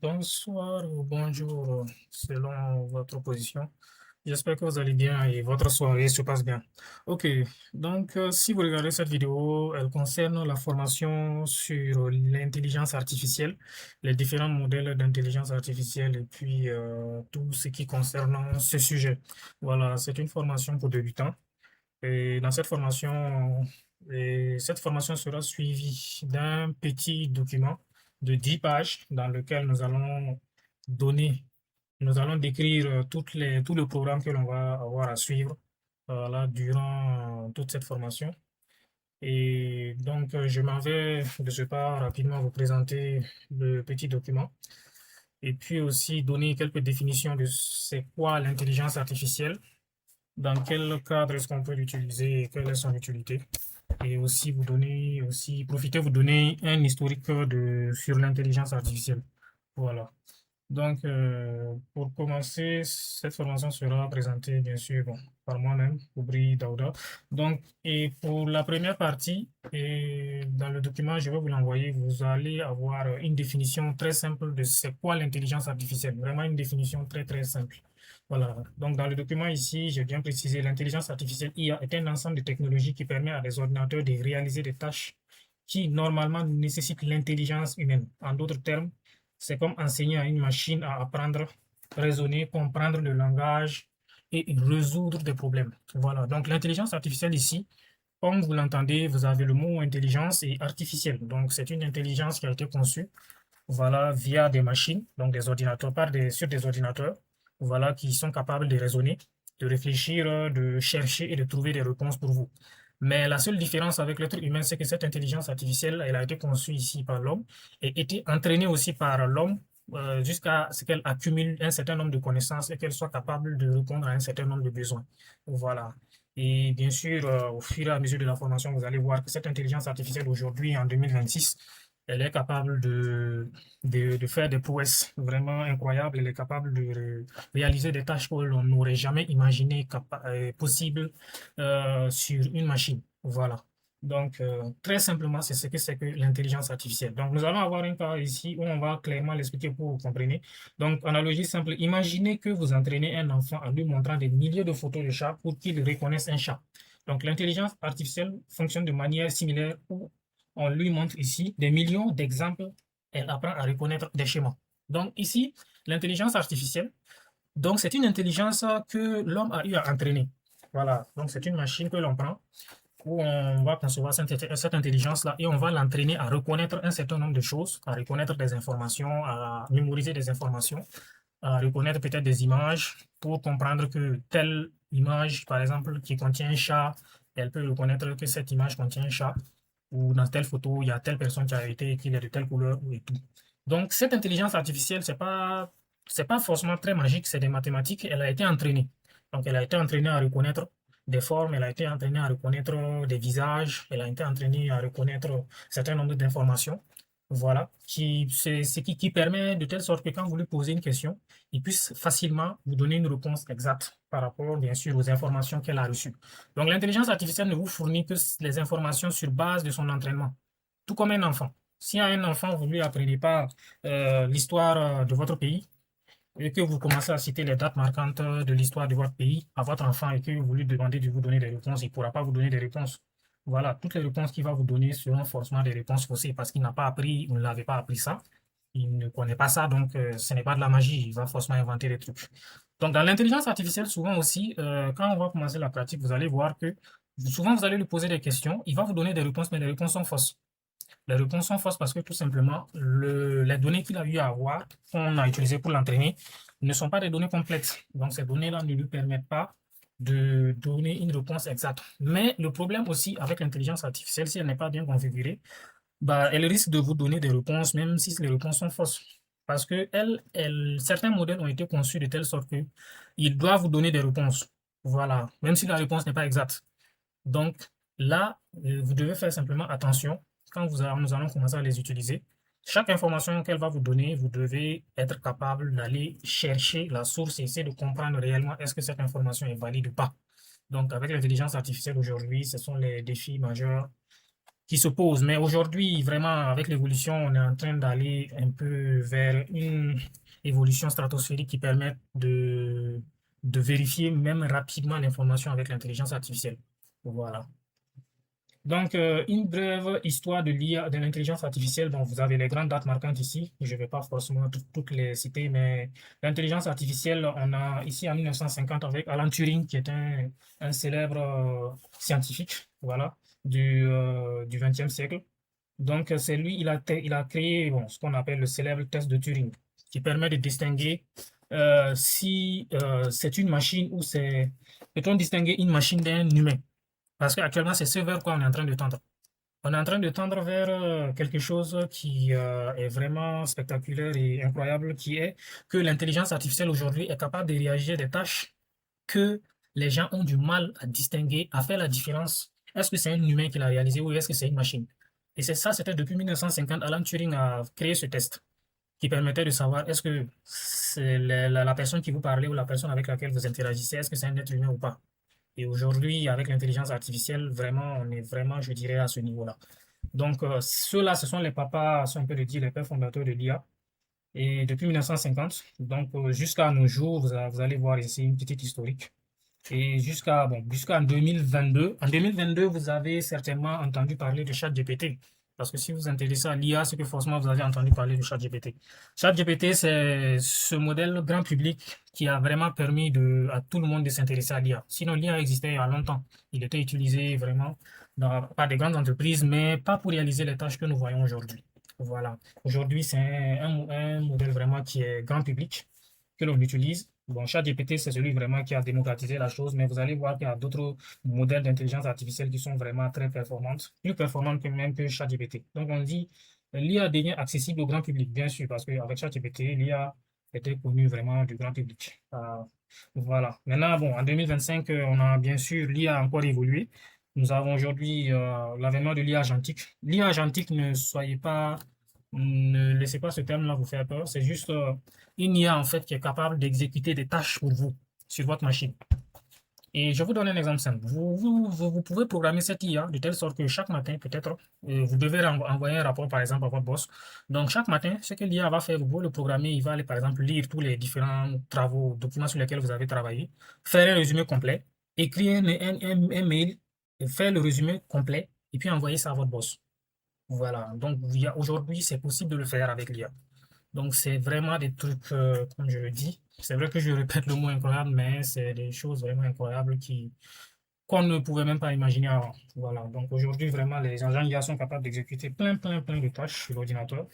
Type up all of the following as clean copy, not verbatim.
Bonsoir ou bonjour, selon votre position. J'espère que vous allez bien et votre soirée se passe bien. Ok, donc si vous regardez cette vidéo, elle concerne la formation sur l'intelligence artificielle, les différents modèles d'intelligence artificielle et puis tout ce qui concerne ce sujet. Voilà, c'est une formation pour débutants. Et dans cette formation sera suivie d'un petit document de 10 pages dans lequel donner, nous allons décrire tout le programme que l'on va avoir à suivre là, durant toute cette formation. Et donc, je m'en vais de ce pas rapidement vous présenter le petit document et puis aussi donner quelques définitions de c'est quoi l'intelligence artificielle, dans quel cadre est-ce qu'on peut l'utiliser et quelle est son utilité. Et aussi profiter vous donner un historique sur l'intelligence artificielle. Voilà. Donc, pour commencer, cette formation sera présentée, bien sûr, bon, par moi-même, Oubri Daouda. Donc, et pour la première partie, et dans le document, je vais vous l'envoyer, vous allez avoir une définition très simple de c'est quoi l'intelligence artificielle. Vraiment une définition très, très simple. Voilà. Donc, dans le document ici, j'ai bien précisé, l'intelligence artificielle IA est un ensemble de technologies qui permet à des ordinateurs de réaliser des tâches qui, normalement, nécessitent l'intelligence humaine. En d'autres termes, c'est comme enseigner à une machine à apprendre, raisonner, comprendre le langage et résoudre des problèmes. Voilà. Donc, l'intelligence artificielle ici, comme vous l'entendez, vous avez le mot intelligence et artificielle. Donc, c'est une intelligence qui a été conçue, voilà, via des machines, donc des ordinateurs, sur des ordinateurs, voilà, qui sont capables de raisonner, de réfléchir, de chercher et de trouver des réponses pour vous. Mais la seule différence avec l'être humain, c'est que cette intelligence artificielle, elle a été conçue ici par l'homme et été entraînée aussi par l'homme jusqu'à ce qu'elle accumule un certain nombre de connaissances et qu'elle soit capable de répondre à un certain nombre de besoins. Voilà. Et bien sûr, au fur et à mesure de la formation, vous allez voir que cette intelligence artificielle aujourd'hui, en 2026, elle est capable de faire des prouesses vraiment incroyables. Elle est capable de réaliser des tâches que l'on n'aurait jamais imaginé possibles sur une machine. Voilà. Donc, très simplement, c'est ce que c'est que l'intelligence artificielle. Donc, nous allons avoir un cas ici où on va clairement l'expliquer pour que vous compreniez. Donc, analogie simple, imaginez que vous entraînez un enfant en lui montrant des milliers de photos de chats pour qu'il reconnaisse un chat. Donc, l'intelligence artificielle fonctionne de manière similaire où on lui montre ici des millions d'exemples. Elle apprend à reconnaître des schémas. Donc, ici, l'intelligence artificielle, donc c'est une intelligence que l'homme a eu à entraîner. Voilà, donc c'est une machine que l'on prend où on va concevoir cette intelligence-là et on va l'entraîner à reconnaître un certain nombre de choses, à reconnaître des informations, à mémoriser des informations, à reconnaître peut-être des images pour comprendre que telle image, par exemple, qui contient un chat, elle peut reconnaître que cette image contient un chat, ou dans telle photo, il y a telle personne qui a été écrite de telle couleur et tout. Donc, cette intelligence artificielle, c'est pas forcément très magique, c'est des mathématiques, elle a été entraînée. Donc, elle a été entraînée à reconnaître des formes, elle a été entraînée à reconnaître des visages, elle a été entraînée à reconnaître un certain nombre d'informations. Voilà, c'est ce qui permet de telle sorte que quand vous lui posez une question, il puisse facilement vous donner une réponse exacte par rapport, bien sûr, aux informations qu'elle a reçues. Donc, l'intelligence artificielle ne vous fournit que les informations sur base de son entraînement, tout comme un enfant. Si à un enfant, vous ne lui apprenez pas l'histoire de votre pays, et que vous commencez à citer les dates marquantes de l'histoire de votre pays à votre enfant et que vous lui demandez de vous donner des réponses, il ne pourra pas vous donner des réponses. Voilà, toutes les réponses qu'il va vous donner seront forcément des réponses faussées parce qu'il n'a pas appris, vous ne l'avez pas appris ça, il ne connaît pas ça, donc ce n'est pas de la magie, il va forcément inventer des trucs. Donc dans l'intelligence artificielle, souvent aussi, quand on va commencer la pratique, vous allez voir que souvent vous allez lui poser des questions, il va vous donner des réponses, mais les réponses sont fausses. Les réponses sont fausses parce que tout simplement, les données qu'il a eu à avoir, qu'on a utilisées pour l'entraîner, ne sont pas des données complètes. Donc ces données-là ne lui permettent pas de donner une réponse exacte. Mais le problème aussi avec l'intelligence artificielle, si elle n'est pas bien configurée, bah, elle risque de vous donner des réponses, même si les réponses sont fausses. Parce que certains modèles ont été conçus de telle sorte que ils doivent vous donner des réponses. Voilà, même si la réponse n'est pas exacte. Donc là, vous devez faire simplement attention quand nous allons commencer à les utiliser. Chaque information qu'elle va vous donner, vous devez être capable d'aller chercher la source et essayer de comprendre réellement est-ce que cette information est valide ou pas. Donc avec l'intelligence artificielle aujourd'hui, ce sont les défis majeurs qui se pose. Mais aujourd'hui, vraiment, avec l'évolution, on est en train d'aller un peu vers une évolution stratosphérique qui permet de vérifier même rapidement l'information avec l'intelligence artificielle. Voilà. Donc, une brève histoire de l'IA, de l'intelligence artificielle. Bon, vous avez les grandes dates marquantes ici. Je ne vais pas forcément toutes les citer, mais l'intelligence artificielle, on a ici en 1950 avec Alan Turing, qui est un célèbre scientifique, voilà, du XXe siècle. Donc, c'est lui, il a créé bon, ce qu'on appelle le célèbre test de Turing, qui permet de distinguer si c'est une machine ou c'est... Peut-on distinguer une machine d'un humain? Parce qu'actuellement, c'est ce vers quoi on est en train de tendre. On est en train de tendre vers quelque chose qui est vraiment spectaculaire et incroyable, qui est que l'intelligence artificielle aujourd'hui est capable de réagir à des tâches que les gens ont du mal à distinguer, à faire la différence. Est-ce que c'est un humain qui l'a réalisé ou est-ce que c'est une machine? Et c'est ça, c'était depuis 1950, Alan Turing a créé ce test qui permettait de savoir est-ce que c'est la personne qui vous parlait ou la personne avec laquelle vous interagissez, est-ce que c'est un être humain ou pas? Et aujourd'hui, avec l'intelligence artificielle, vraiment, on est vraiment, je dirais, à ce niveau-là. Donc, ceux-là, ce sont les papas, si on peut le dire, les pères fondateurs de l'IA. Et depuis 1950, donc jusqu'à nos jours, vous allez voir ici une petite historique. Et jusqu'à bon, jusqu'en 2022, en 2022, vous avez certainement entendu parler de ChatGPT. Parce que si vous vous intéressez à l'IA, c'est que forcément vous avez entendu parler de ChatGPT. ChatGPT, c'est ce modèle grand public qui a vraiment permis à tout le monde de s'intéresser à l'IA. Sinon, l'IA existait il y a longtemps. Il était utilisé vraiment par des grandes entreprises, mais pas pour réaliser les tâches que nous voyons aujourd'hui. Voilà. Aujourd'hui, c'est un modèle vraiment qui est grand public que l'on utilise. Bon, ChatGPT, c'est celui vraiment qui a démocratisé la chose, mais vous allez voir qu'il y a d'autres modèles d'intelligence artificielle qui sont vraiment très performantes, plus performantes que même que ChatGPT. Donc, on dit l'IA devient accessible au grand public, bien sûr, parce qu'avec ChatGPT, l'IA était connue vraiment du grand public. Voilà. Maintenant, bon, en 2025, on a bien sûr l'IA a encore évolué. Nous avons aujourd'hui l'avènement de l'IA agentique. L'IA agentique, ne laissez pas ce terme-là vous faire peur. C'est juste une IA en fait qui est capable d'exécuter des tâches pour vous sur votre machine. Et je vous donne un exemple simple. Vous pouvez programmer cette IA de telle sorte que chaque matin, peut-être, vous devez envoyer un rapport, par exemple, à votre boss. Donc, chaque matin, ce que l'IA va faire, vous pouvez le programmer. Il va aller, par exemple, lire tous les différents travaux, documents sur lesquels vous avez travaillé, faire un résumé complet, écrire un mail, faire le résumé complet, et puis envoyer ça à votre boss. Voilà. Donc, aujourd'hui, c'est possible de le faire avec l'IA. Donc, c'est vraiment des trucs, comme je le dis. C'est vrai que je répète le mot incroyable, mais c'est des choses vraiment incroyables qu'on ne pouvait même pas imaginer avant. Voilà. Donc, aujourd'hui, vraiment, les agents IA sont capables d'exécuter plein de tâches sur l'ordinateur.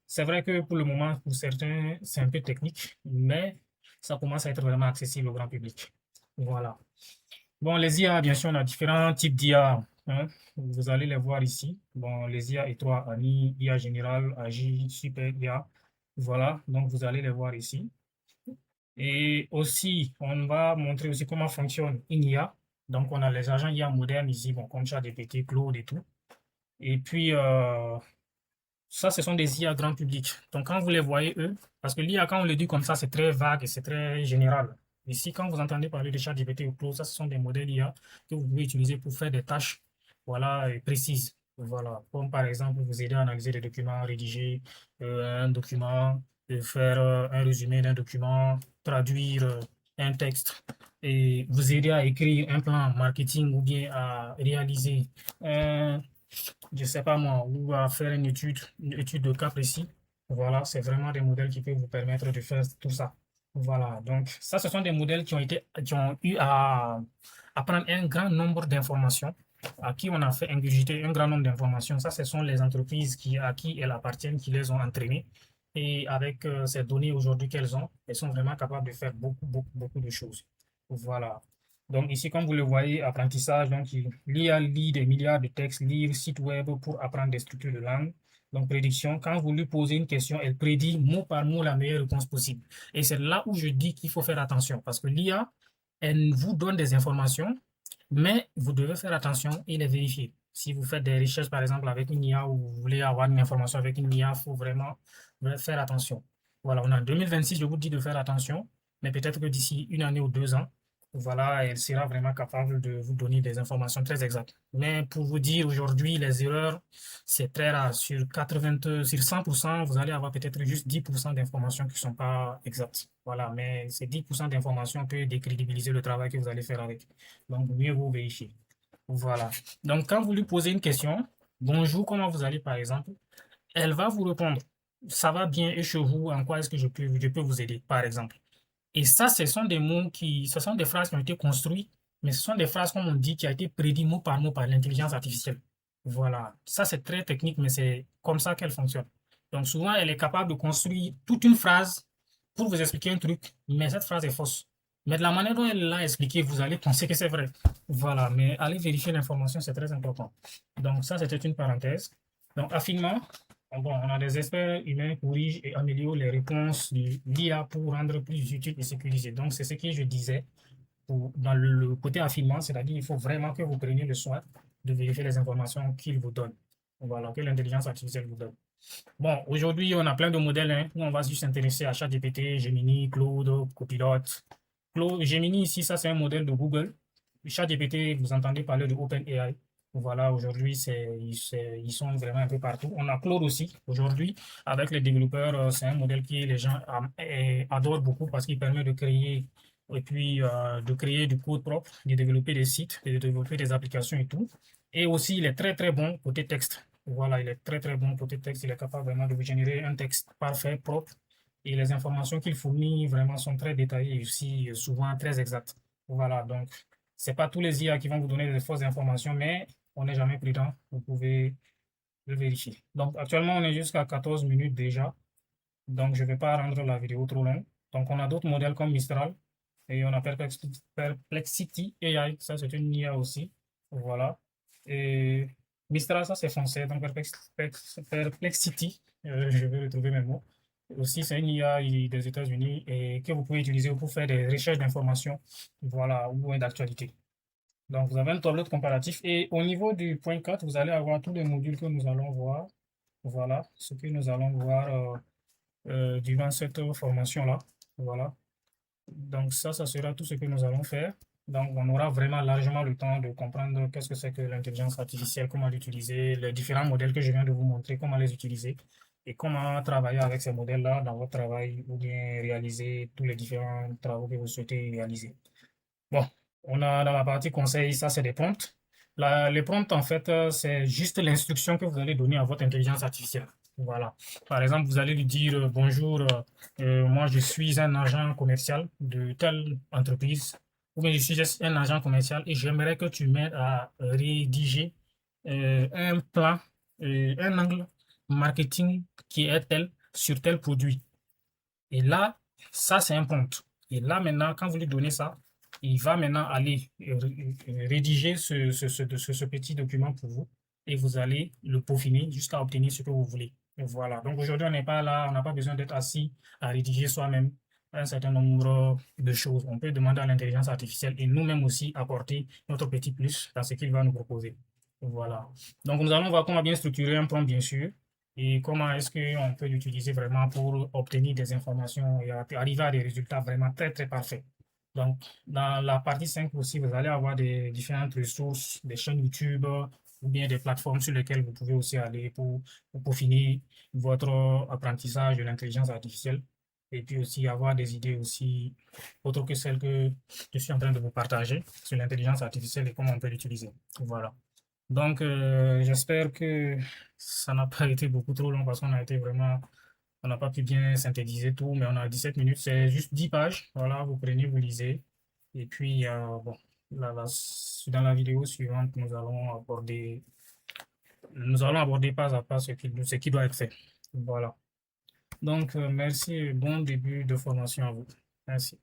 C'est vrai que pour le moment, pour certains, c'est un peu technique, mais ça commence à être vraiment accessible au grand public. Voilà. Bon, les IA, bien sûr, on a différents types d'IA, hein. Vous allez les voir ici. Bon, les IA étroits, ANI, IA générale, AGI, Super IA. Voilà, donc vous allez les voir ici. Et aussi, on va montrer aussi comment fonctionne une IA. Donc, on a les agents IA modernes ici, bon, comme ChatGPT, Claude et tout. Et puis, ça, ce sont des IA grand public. Donc, quand vous les voyez, eux, parce que l'IA, quand on le dit comme ça, c'est très vague et c'est très général. Ici, quand vous entendez parler de ChatGPT ou Claude, ça, ce sont des modèles IA que vous pouvez utiliser pour faire des tâches, voilà, précises. Voilà, comme par exemple, vous aider à analyser des documents, rédiger un document, faire un résumé d'un document, traduire un texte et vous aider à écrire un plan marketing ou bien à réaliser un je sais pas moi, ou à faire une étude de cas précis. Voilà, c'est vraiment des modèles qui peuvent vous permettre de faire tout ça. Voilà, donc ça, ce sont des modèles qui ont eu à prendre un grand nombre d'informations, à qui on a fait ingurgiter un grand nombre d'informations. Ça, ce sont les entreprises à qui elles appartiennent, qui les ont entraînées. Et avec ces données aujourd'hui qu'elles ont, elles sont vraiment capables de faire beaucoup de choses. Voilà. Donc ici, comme vous le voyez, apprentissage, donc l'IA lit des milliards de textes, livres, sites web pour apprendre des structures de langue. Donc prédiction, quand vous lui posez une question, elle prédit mot par mot la meilleure réponse possible. Et c'est là où je dis qu'il faut faire attention, parce que l'IA, elle vous donne des informations, mais vous devez faire attention et les vérifier. Si vous faites des recherches, par exemple, avec une IA ou vous voulez avoir une information avec une IA, il faut vraiment faire attention. Voilà, on est en 2026, je vous dis de faire attention, mais peut-être que d'ici une année ou 2 ans, Voilà, elle sera vraiment capable de vous donner des informations très exactes. Mais pour vous dire, aujourd'hui, les erreurs, c'est très rare. Sur 80, sur 100%, vous allez avoir peut-être juste 10% d'informations qui ne sont pas exactes. Voilà, mais ces 10% d'informations peuvent décrédibiliser le travail que vous allez faire avec. Donc, mieux vous vérifier. Voilà. Donc, quand vous lui posez une question, bonjour, comment vous allez, par exemple, elle va vous répondre, ça va bien et chez vous, en quoi est-ce que je peux vous aider, par exemple. Et ça, ce sont des mots ce sont des phrases qui ont été construites, mais ce sont des phrases, comme on dit, qui ont été prédites mot par l'intelligence artificielle. Voilà. Ça, c'est très technique, mais c'est comme ça qu'elle fonctionne. Donc, souvent, elle est capable de construire toute une phrase pour vous expliquer un truc, mais cette phrase est fausse. Mais de la manière dont elle l'a expliqué, vous allez penser que c'est vrai. Voilà. Mais allez vérifier l'information, c'est très important. Donc, ça, c'était une parenthèse. Donc, affinement, bon, on a des experts humains qui corrigent et améliorent les réponses de l'IA pour rendre plus utile et sécurisé. Donc, c'est ce que je disais dans le côté affinement, c'est-à-dire qu'il faut vraiment que vous preniez le soin de vérifier les informations qu'il vous donne. Voilà, que l'intelligence artificielle vous donne. Bon, aujourd'hui, on a plein de modèles, hein, où on va juste s'intéresser à ChatGPT, Gemini, Claude, Copilot. Gemini, ici, ça, c'est un modèle de Google. ChatGPT, vous entendez parler de OpenAI. Voilà, aujourd'hui, ils sont vraiment un peu partout. On a Claude aussi. Aujourd'hui, avec les développeurs, c'est un modèle qui les gens adorent beaucoup parce qu'il permet de créer et puis de créer du code propre, de développer des sites, de développer des applications et tout. Et aussi, il est très très bon côté texte. Voilà, il est très très bon côté texte. Il est capable vraiment de vous générer un texte parfait, propre. Et les informations qu'il fournit vraiment sont très détaillées et aussi souvent très exactes. Voilà, donc c'est pas tous les IA qui vont vous donner des fausses informations, mais on n'est jamais prudent. Vous pouvez le vérifier. Donc actuellement, on est jusqu'à 14 minutes déjà. Donc je ne vais pas rendre la vidéo trop longue. Donc on a d'autres modèles comme Mistral et on a Perplexity AI. Ça, c'est une IA aussi. Voilà. Et Mistral, ça c'est français. Donc Perplexity, je vais retrouver mes mots. Aussi, c'est une IA des États-Unis et que vous pouvez utiliser pour faire des recherches d'informations, voilà, ou d'actualité. Donc, vous avez un tableau de comparatif et au niveau du point 4, vous allez avoir tous les modules que nous allons voir. Voilà, ce que nous allons voir durant cette formation-là. Voilà. Donc, ça sera tout ce que nous allons faire. Donc, on aura vraiment largement le temps de comprendre qu'est-ce que c'est que l'intelligence artificielle, comment l'utiliser, les différents modèles que je viens de vous montrer, comment les utiliser et comment travailler avec ces modèles-là dans votre travail ou bien réaliser tous les différents travaux que vous souhaitez réaliser. Bon, on a dans la partie conseil, ça c'est des prompts. Les prompts, en fait, c'est juste l'instruction que vous allez donner à votre intelligence artificielle. Voilà. Par exemple, vous allez lui dire bonjour, moi je suis un agent commercial de telle entreprise, ou bien je suis juste un agent commercial et j'aimerais que tu m'aides à rédiger un plan, un angle marketing qui est tel sur tel produit. Et là, ça, c'est un prompt. Et là, maintenant, quand vous lui donnez ça, il va maintenant aller rédiger ce petit document pour vous et vous allez le peaufiner jusqu'à obtenir ce que vous voulez. Et voilà. Donc aujourd'hui, on n'est pas là, on n'a pas besoin d'être assis à rédiger soi-même un certain nombre de choses. On peut demander à l'intelligence artificielle et nous-mêmes aussi apporter notre petit plus dans ce qu'il va nous proposer. Voilà. Donc nous allons voir comment bien structurer un prompt, bien sûr, et comment est-ce qu'on peut l'utiliser vraiment pour obtenir des informations et arriver à des résultats vraiment très, très parfaits. Donc, dans la partie 5 aussi, vous allez avoir des différentes ressources, des chaînes YouTube ou bien des plateformes sur lesquelles vous pouvez aussi aller pour peaufiner votre apprentissage de l'intelligence artificielle et puis aussi avoir des idées aussi autres que celles que je suis en train de vous partager sur l'intelligence artificielle et comment on peut l'utiliser. Voilà. Donc, j'espère que ça n'a pas été beaucoup trop long parce qu'on a été vraiment, on n'a pas pu bien synthétiser tout, mais on a 17 minutes, c'est juste 10 pages. Voilà, vous prenez, vous lisez. Et puis, bon, dans la vidéo suivante, nous allons aborder pas à pas ce qui doit être fait. Voilà. Donc, merci et bon début de formation à vous. Merci.